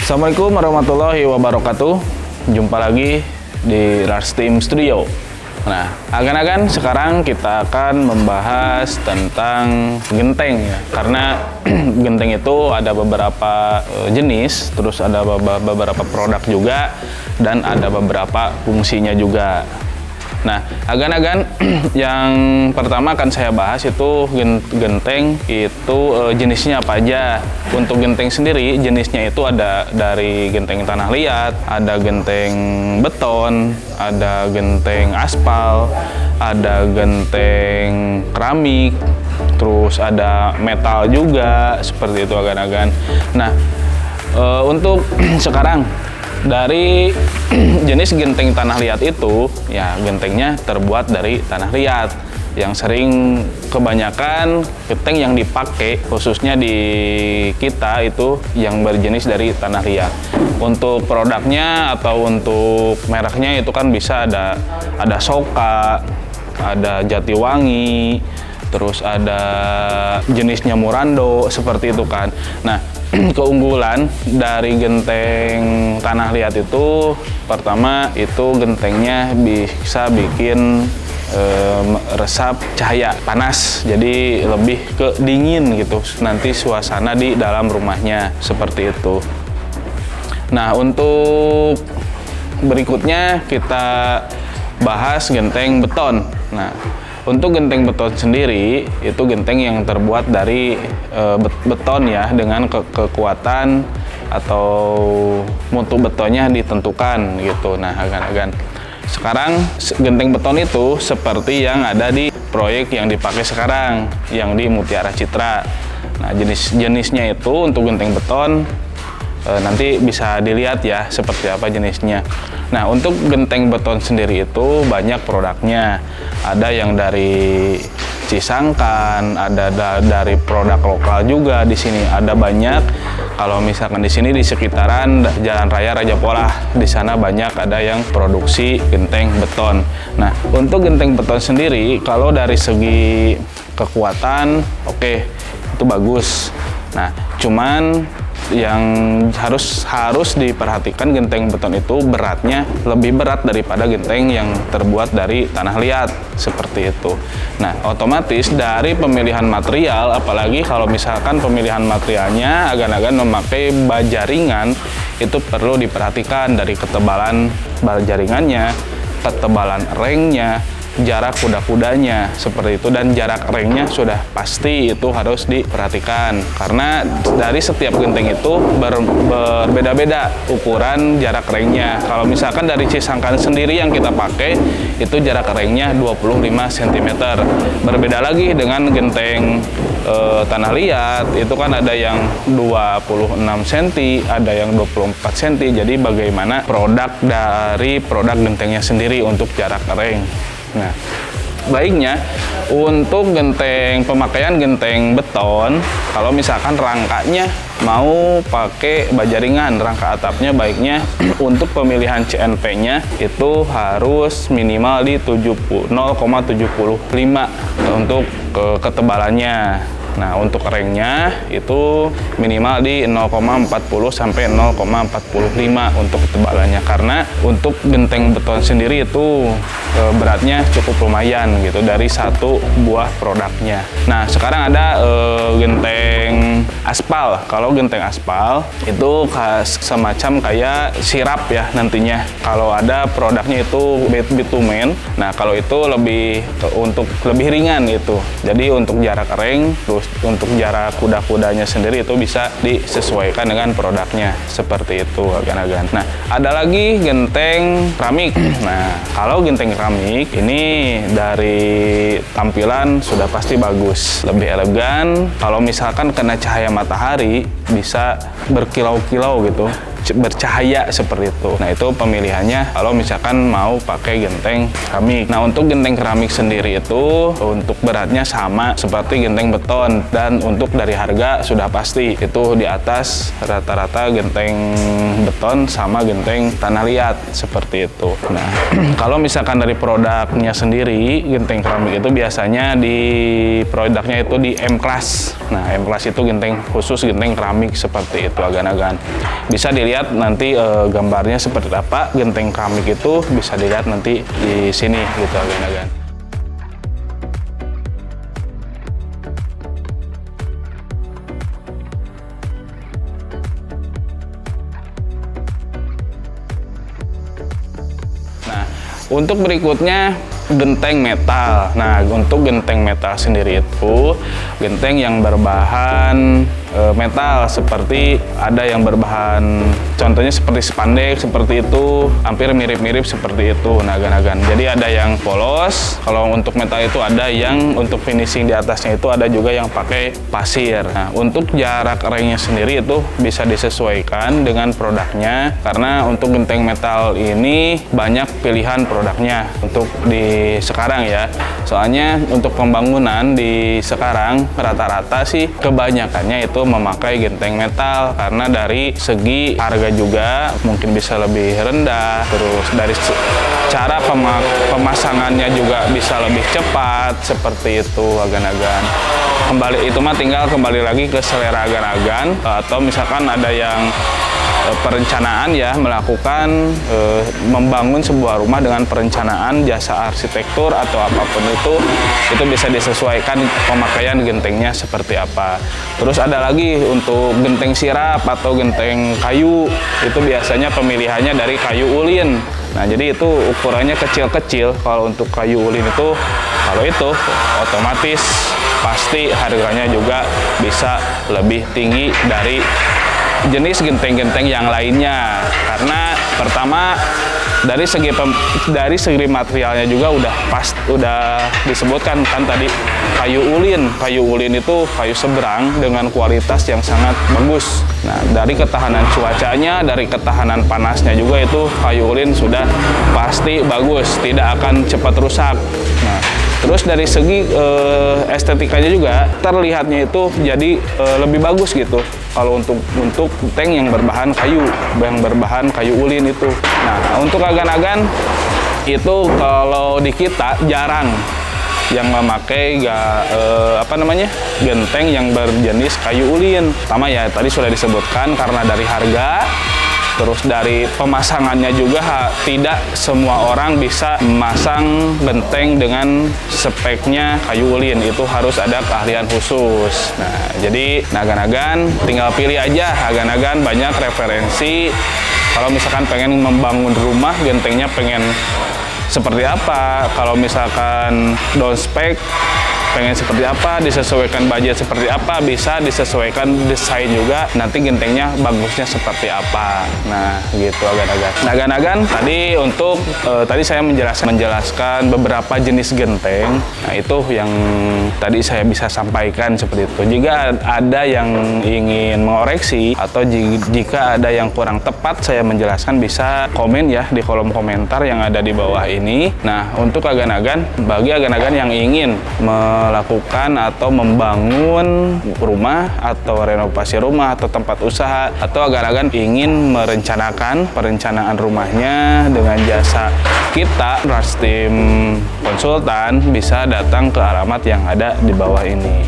Assalamualaikum warahmatullahi wabarakatuh. Jumpa lagi di Rars Team Studio. Nah, agan-agan sekarang kita akan membahas tentang genteng ya. Karena genteng itu ada beberapa jenis, terus ada beberapa produk juga, dan ada beberapa fungsinya juga. Nah, agan-agan yang pertama akan saya bahas itu genteng itu jenisnya apa aja. Untuk genteng sendiri jenisnya itu ada dari genteng tanah liat, ada genteng beton, ada genteng aspal, ada genteng keramik, terus ada metal juga, seperti itu agan-agan. Nah, untuk sekarang dari jenis genteng tanah liat itu, ya gentengnya terbuat dari tanah liat. Yang sering kebanyakan genteng yang dipakai, khususnya di kita itu yang berjenis dari tanah liat. Untuk produknya atau untuk mereknya itu kan bisa ada Soka, ada Jatiwangi, terus ada jenisnya Murando, seperti itu kan. Nah, keunggulan dari genteng tanah liat itu, pertama itu gentengnya bisa bikin resap cahaya panas, jadi lebih ke dingin gitu nanti suasana di dalam rumahnya, seperti itu. Nah, untuk berikutnya kita bahas genteng beton. Nah, untuk genteng beton sendiri itu genteng yang terbuat dari beton ya, dengan kekuatan atau mutu betonnya ditentukan gitu. Nah, agan-agan sekarang genteng beton itu seperti yang ada di proyek yang dipakai sekarang yang di Mutiara Citra. Nah, jenisnya itu untuk genteng beton nanti bisa dilihat ya seperti apa jenisnya. Nah, untuk genteng beton sendiri itu banyak produknya. Ada yang dari Cisangkan, ada dari produk lokal juga di sini. Ada banyak. Kalau misalkan di sini di sekitaran Jalan Raya Raja Polah, di sana banyak ada yang produksi genteng beton. Nah, untuk genteng beton sendiri kalau dari segi kekuatan oke, itu bagus. Nah, cuman yang harus diperhatikan, genteng beton itu beratnya lebih berat daripada genteng yang terbuat dari tanah liat, seperti itu. Nah, otomatis dari pemilihan material, apalagi kalau misalkan pemilihan materialnya agan-agan memakai baja ringan, itu perlu diperhatikan dari ketebalan baja ringannya, ketebalan rengnya, jarak kuda-kudanya, seperti itu, dan jarak rengnya sudah pasti itu harus diperhatikan karena dari setiap genteng itu berbeda-beda ukuran jarak rengnya. Kalau misalkan dari Cisangkan sendiri yang kita pakai itu jarak rengnya 25 cm. Berbeda lagi dengan genteng tanah liat, itu kan ada yang 26 cm, ada yang 24 cm. Jadi bagaimana produk dari produk gentengnya sendiri untuk jarak reng. Nah, baiknya untuk pemakaian genteng beton, kalau misalkan rangkanya mau pakai baja ringan, rangka atapnya baiknya untuk pemilihan CNP-nya itu harus minimal di 0,75 untuk ketebalannya. Nah, untuk rengnya itu minimal di 0,40 sampai 0,45 untuk ketebalannya, karena untuk genteng beton sendiri itu beratnya cukup lumayan gitu dari satu buah produknya. Nah, sekarang ada genteng aspal. Kalau genteng aspal itu semacam kayak sirap ya nantinya. Kalau ada produknya itu bitumen. Nah, kalau itu untuk lebih ringan itu. Jadi untuk jarak reng, terus untuk jarak kuda-kudanya sendiri itu bisa disesuaikan dengan produknya, seperti itu agan-agan. Nah, ada lagi genteng keramik. Nah, kalau genteng keramik ini dari tampilan sudah pasti bagus, lebih elegan. Kalau misalkan kena cahaya matahari bisa berkilau-kilau gitu, bercahaya seperti itu. Nah, itu pemilihannya kalau misalkan mau pakai genteng keramik. Nah, untuk genteng keramik sendiri itu untuk beratnya sama seperti genteng beton, dan untuk dari harga sudah pasti itu di atas rata-rata genteng beton sama genteng tanah liat, seperti itu. Nah, kalau misalkan dari produknya sendiri, genteng keramik itu biasanya di produknya itu di M-Class. Nah, M-Class itu genteng khusus genteng keramik, seperti itu agan-agan. Bisa dilihat lihat nanti gambarnya seperti apa genteng keramik itu bisa dilihat nanti di sini gitu agan-agan. Nah, untuk berikutnya genteng metal. Nah, untuk genteng metal sendiri itu genteng yang berbahan metal, seperti ada yang berbahan contohnya seperti spandek seperti itu, hampir mirip-mirip seperti itu. Nah, agan-agan. Jadi ada yang polos. Kalau untuk metal itu ada yang untuk finishing di atasnya itu ada juga yang pakai pasir. Nah, untuk jarak ringnya sendiri itu bisa disesuaikan dengan produknya, karena untuk genteng metal ini banyak pilihan produknya untuk di sekarang ya. Soalnya untuk pembangunan di sekarang rata-rata sih kebanyakannya itu memakai genteng metal, karena dari segi harga juga mungkin bisa lebih rendah, terus dari cara pemasangannya juga bisa lebih cepat seperti itu agan-agan. Kembali itu mah tinggal kembali lagi ke selera agan-agan, atau misalkan ada yang perencanaan ya, melakukan membangun sebuah rumah dengan perencanaan jasa arsitektur atau apapun itu bisa disesuaikan pemakaian gentengnya seperti apa. Terus ada lagi untuk genteng sirap atau genteng kayu, itu biasanya pemilihannya dari kayu ulin. Nah, jadi itu ukurannya kecil-kecil. Kalau untuk kayu ulin itu, kalau itu otomatis pasti harganya juga bisa lebih tinggi dari jenis genteng-genteng yang lainnya, karena pertama dari segi materialnya juga udah disebutkan kan tadi, kayu ulin itu kayu seberang dengan kualitas yang sangat bagus. Nah, dari ketahanan cuacanya, dari ketahanan panasnya juga itu kayu ulin sudah pasti bagus, tidak akan cepat rusak. Nah, terus dari segi estetikanya juga terlihatnya itu jadi lebih bagus gitu kalau untuk tank yang berbahan kayu ulin itu. Nah, untuk agan-agan itu kalau di kita jarang yang memakai genteng yang berjenis kayu ulin. Pertama ya tadi sudah disebutkan, karena dari harga. Terus dari pemasangannya juga tidak semua orang bisa memasang genteng dengan speknya kayu ulin, itu harus ada keahlian khusus. Nah, jadi agan-agan tinggal pilih aja, agan-agan banyak referensi. Kalau misalkan pengen membangun rumah, gentengnya pengen seperti apa, kalau misalkan down spec pengen seperti apa, disesuaikan budget seperti apa, bisa disesuaikan desain juga, nanti gentengnya bagusnya seperti apa. Nah, gitu agan-agan. Nah, agan-agan tadi untuk tadi saya menjelaskan beberapa jenis genteng. Nah, itu yang tadi saya bisa sampaikan seperti itu. Jika ada yang ingin mengoreksi atau jika ada yang kurang tepat saya menjelaskan, bisa komen ya di kolom komentar yang ada di bawah ini. Nah, untuk agan-agan, bagi agan-agan yang ingin melakukan atau membangun rumah atau renovasi rumah atau tempat usaha, atau agan-agan ingin merencanakan perencanaan rumahnya dengan jasa kita Rastim Konsultan, bisa datang ke alamat yang ada di bawah ini.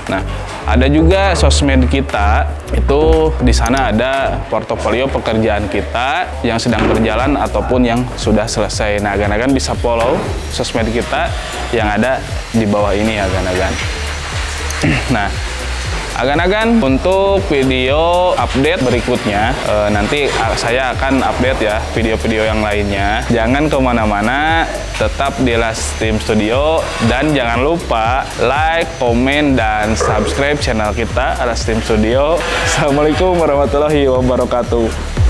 Nah, ada juga sosmed kita, itu di sana ada portofolio pekerjaan kita yang sedang berjalan ataupun yang sudah selesai. Nah, agan-agan bisa follow sosmed kita yang ada di bawah ini agan-agan. Nah, agan-agan untuk video update berikutnya nanti saya akan update ya video-video yang lainnya. Jangan kemana-mana, tetap di Rastim Studio, dan jangan lupa like, komen, dan subscribe channel kita Rastim Studio. Assalamualaikum warahmatullahi wabarakatuh.